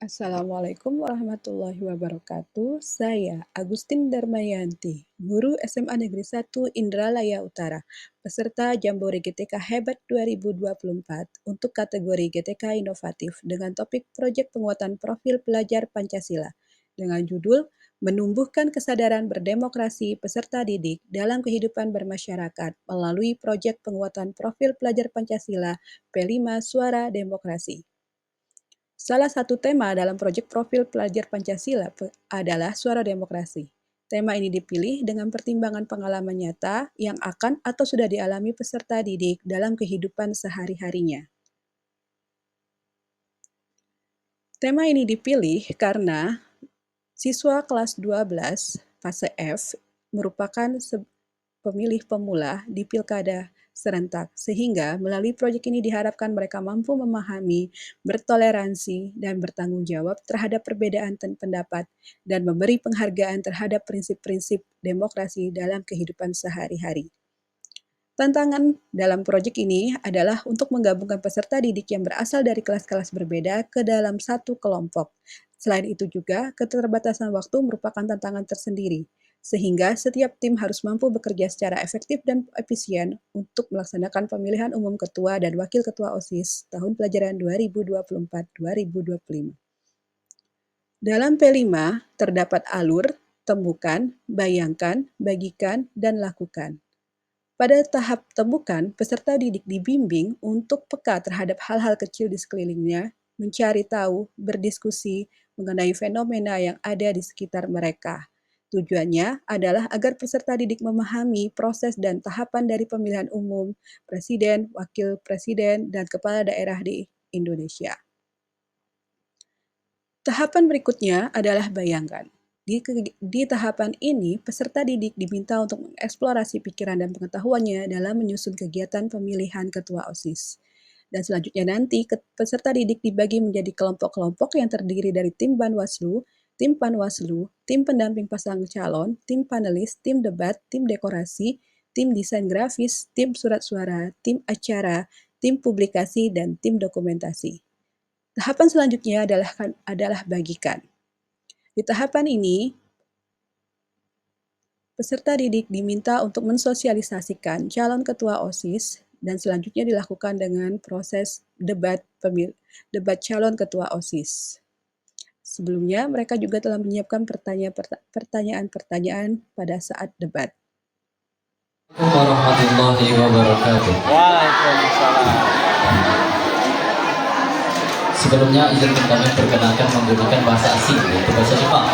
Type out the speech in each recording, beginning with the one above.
Assalamualaikum warahmatullahi wabarakatuh. Saya Agustin Darmayanti, guru SMA Negeri 1 Indralaya Utara, peserta Jambore GTK Hebat 2024 untuk kategori GTK Inovatif dengan topik Proyek Penguatan Profil Pelajar Pancasila dengan judul Menumbuhkan Kesadaran Berdemokrasi Peserta Didik dalam Kehidupan Bermasyarakat melalui Proyek Penguatan Profil Pelajar Pancasila P5 Suara Demokrasi. Salah satu tema dalam proyek profil pelajar Pancasila adalah suara demokrasi. Tema ini dipilih dengan pertimbangan pengalaman nyata yang akan atau sudah dialami peserta didik dalam kehidupan sehari-harinya. Tema ini dipilih karena siswa kelas 12 fase F merupakan pemilih pemula di pilkada serentak, sehingga melalui proyek ini diharapkan mereka mampu memahami, bertoleransi, dan bertanggung jawab terhadap perbedaan pendapat, dan memberi penghargaan terhadap prinsip-prinsip demokrasi dalam kehidupan sehari-hari. Tantangan dalam proyek ini adalah untuk menggabungkan peserta didik yang berasal dari kelas-kelas berbeda ke dalam satu kelompok. Selain itu juga, keterbatasan waktu merupakan tantangan tersendiri, sehingga setiap tim harus mampu bekerja secara efektif dan efisien untuk melaksanakan pemilihan umum ketua dan wakil ketua OSIS tahun pelajaran 2024-2025. Dalam P5 terdapat alur, temukan, bayangkan, bagikan, dan lakukan. Pada tahap temukan, peserta didik dibimbing untuk peka terhadap hal-hal kecil di sekelilingnya, mencari tahu, berdiskusi mengenai fenomena yang ada di sekitar mereka. Tujuannya adalah agar peserta didik memahami proses dan tahapan dari pemilihan umum, presiden, wakil presiden, dan kepala daerah di Indonesia. Tahapan berikutnya adalah bayangkan. Di tahapan ini, peserta didik diminta untuk mengeksplorasi pikiran dan pengetahuannya dalam menyusun kegiatan pemilihan ketua OSIS. Dan selanjutnya nanti, peserta didik dibagi menjadi kelompok-kelompok yang terdiri dari tim Banwaslu, tim Panwaslu, tim pendamping pasangan calon, tim panelis, tim debat, tim dekorasi, tim desain grafis, tim surat suara, tim acara, tim publikasi, dan tim dokumentasi. Tahapan selanjutnya adalah bagikan. Di tahapan ini, peserta didik diminta untuk mensosialisasikan calon ketua OSIS dan selanjutnya dilakukan dengan proses debat calon ketua OSIS. Sebelumnya, mereka juga telah menyiapkan pertanyaan-pertanyaan pada saat debat. Warahmatullahi wabarakatuh. Waalaikumsalam. Sebelumnya izin kami perkenalkan menggunakan bahasa asing yaitu bahasa Jepang.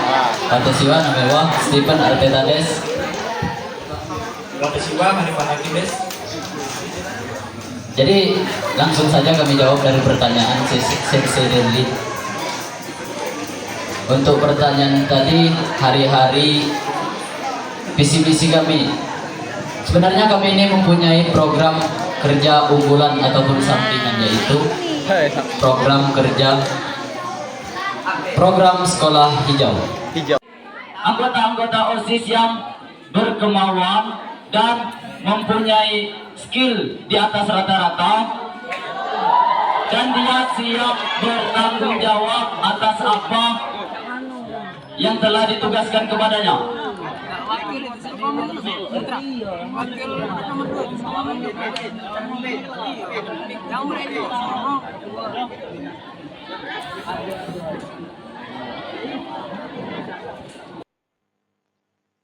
Watashi wa name wa Stephen Arteta desu. Watashi wa Hanifan desu. Jadi langsung saja kami jawab dari pertanyaan sesi. Untuk pertanyaan tadi, hari-hari visi-misi kami. Sebenarnya kami ini mempunyai program kerja unggulan ataupun sampingan, yaitu program sekolah hijau. Anggota-anggota OSIS yang berkemauan dan mempunyai skill di atas rata-rata dan dia siap bertanggung jawab atas apa yang telah ditugaskan kepadanya.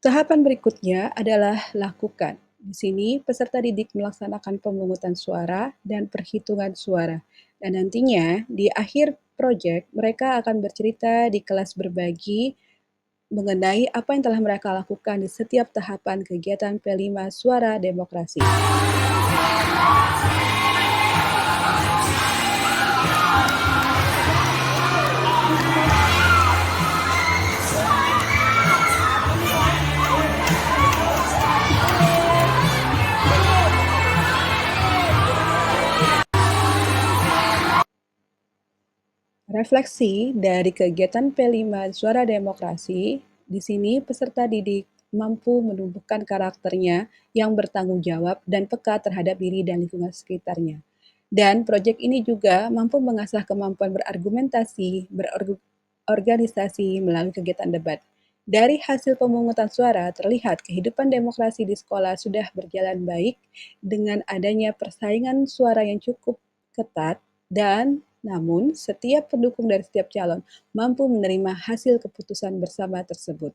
Tahapan berikutnya adalah lakukan. Di sini, peserta didik melaksanakan pemungutan suara dan perhitungan suara. Dan nantinya, di akhir proyek, mereka akan bercerita di kelas berbagi mengenai apa yang telah mereka lakukan di setiap tahapan kegiatan P5 Suara Demokrasi. Refleksi dari kegiatan P5 Suara Demokrasi, di sini peserta didik mampu menumbuhkan karakternya yang bertanggung jawab dan peka terhadap diri dan lingkungan sekitarnya. Dan proyek ini juga mampu mengasah kemampuan berargumentasi, organisasi melalui kegiatan debat. Dari hasil pemungutan suara terlihat kehidupan demokrasi di sekolah sudah berjalan baik dengan adanya persaingan suara yang cukup ketat dan namun setiap pendukung dari setiap calon mampu menerima hasil keputusan bersama tersebut.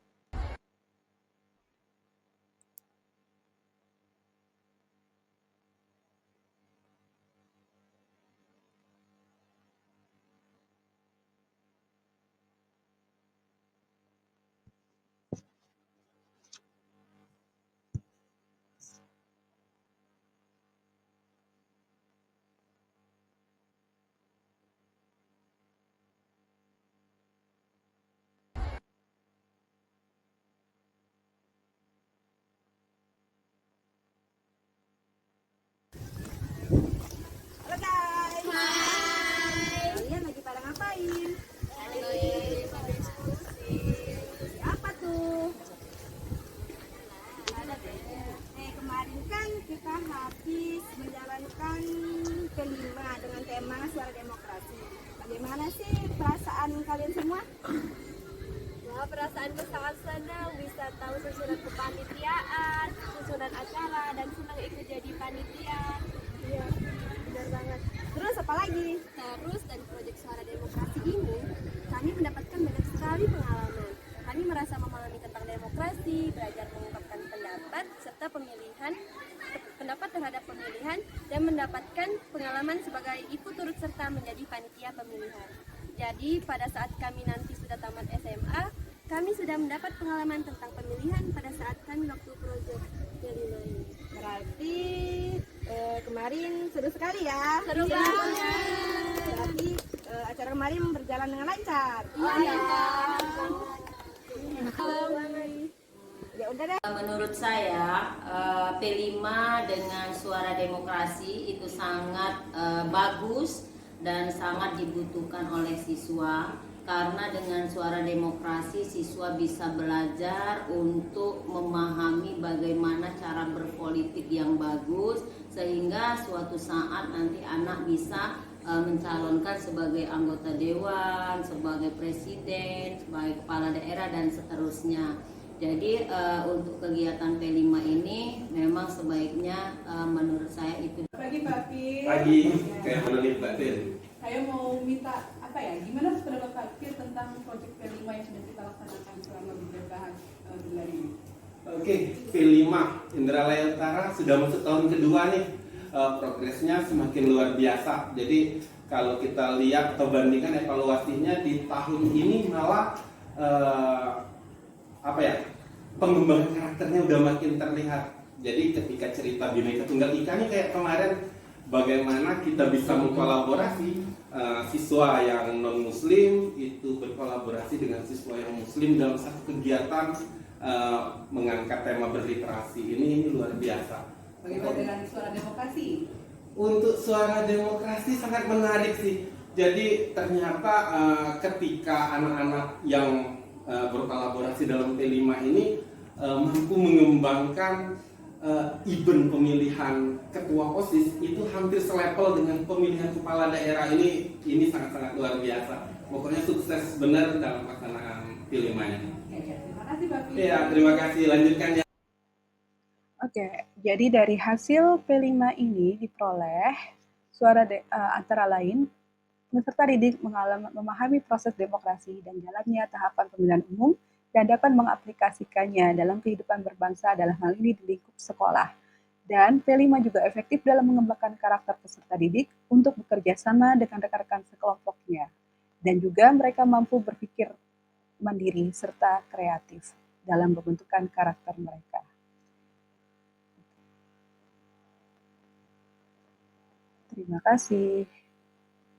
Halo guys. Hai. Kalian lagi pada ngapain? Lagi pada diskusi. Apa tuh? Kemarin kan kita habis menjalankan kelima dengan tema suara demokrasi. Bagaimana sih perasaan kalian semua? Wah, perasaanku sangat senang bisa tahu susunan kepanitiaan, susunan acara, dan senang ikut jadi panitia. Iya, benar banget. Terus apa lagi? Terus dari proyek suara demokrasi ini, kami mendapatkan banyak sekali pengalaman. Kami merasa memahami tentang demokrasi, belajar mengungkapkan pendapat, serta pendapat terhadap pemilihan, dan mendapatkan pengalaman sebagai ikut turut serta menjadi panitia pemilihan. Jadi pada saat kami nanti sudah tamat SMA, kami sudah mendapat pengalaman tentang pemilihan pada saat kami waktu proyek kelima ini. Berarti kemarin seru sekali ya. Seru Iya. banget. Berarti acara kemarin berjalan dengan lancar. Iya. Ya udah deh. Menurut saya P5 dengan suara demokrasi itu sangat bagus dan sangat dibutuhkan oleh siswa karena dengan suara demokrasi siswa bisa belajar untuk memahami bagaimana cara berpolitik yang bagus sehingga suatu saat nanti anak bisa mencalonkan sebagai anggota dewan, sebagai presiden, sebagai kepala daerah dan seterusnya. Jadi untuk kegiatan P5 ini memang sebaiknya menurut saya itu. Pagi Pak Fir. Pagi, saya menemui Mbak Fir. Saya mau minta apa ya? Gimana pendapat Pak Fir tentang proyek P5 yang sudah kita laksanakan selama pemerintahan bulan ini? Oke, P5 Indralaya Utara sudah masuk tahun kedua nih. Progresnya semakin luar biasa. Jadi kalau kita lihat atau bandingkan evaluasinya di tahun ini malah pengembangan karakternya udah makin terlihat. Jadi ketika cerita Bhinneka Tunggal Ika ini kayak kemarin bagaimana kita bisa mengkolaborasi siswa yang non muslim itu berkolaborasi dengan siswa yang muslim dalam satu kegiatan mengangkat tema berliterasi ini luar biasa. Bagaimana dengan suara demokrasi? Untuk suara demokrasi sangat menarik sih. Jadi ternyata ketika anak-anak yang berkolaborasi dalam P5 ini mampu mengembangkan event pemilihan ketua OSIS itu hampir selevel dengan pemilihan kepala daerah ini sangat-sangat luar biasa. Pokoknya sukses benar dalam pelaksanaan P5-nya. Terima kasih Pak Fir. Ya, terima kasih. Lanjutkan ya. Oke, jadi dari hasil P5 ini diperoleh antara lain peserta didik memahami proses demokrasi dan jalannya tahapan pemilihan umum dan dapat mengaplikasikannya dalam kehidupan berbangsa dalam hal ini di lingkup sekolah. Dan P5 juga efektif dalam mengembangkan karakter peserta didik untuk bekerja sama dengan rekan-rekan sekelompoknya. Dan juga mereka mampu berpikir mandiri serta kreatif dalam pembentukan karakter mereka. Terima kasih.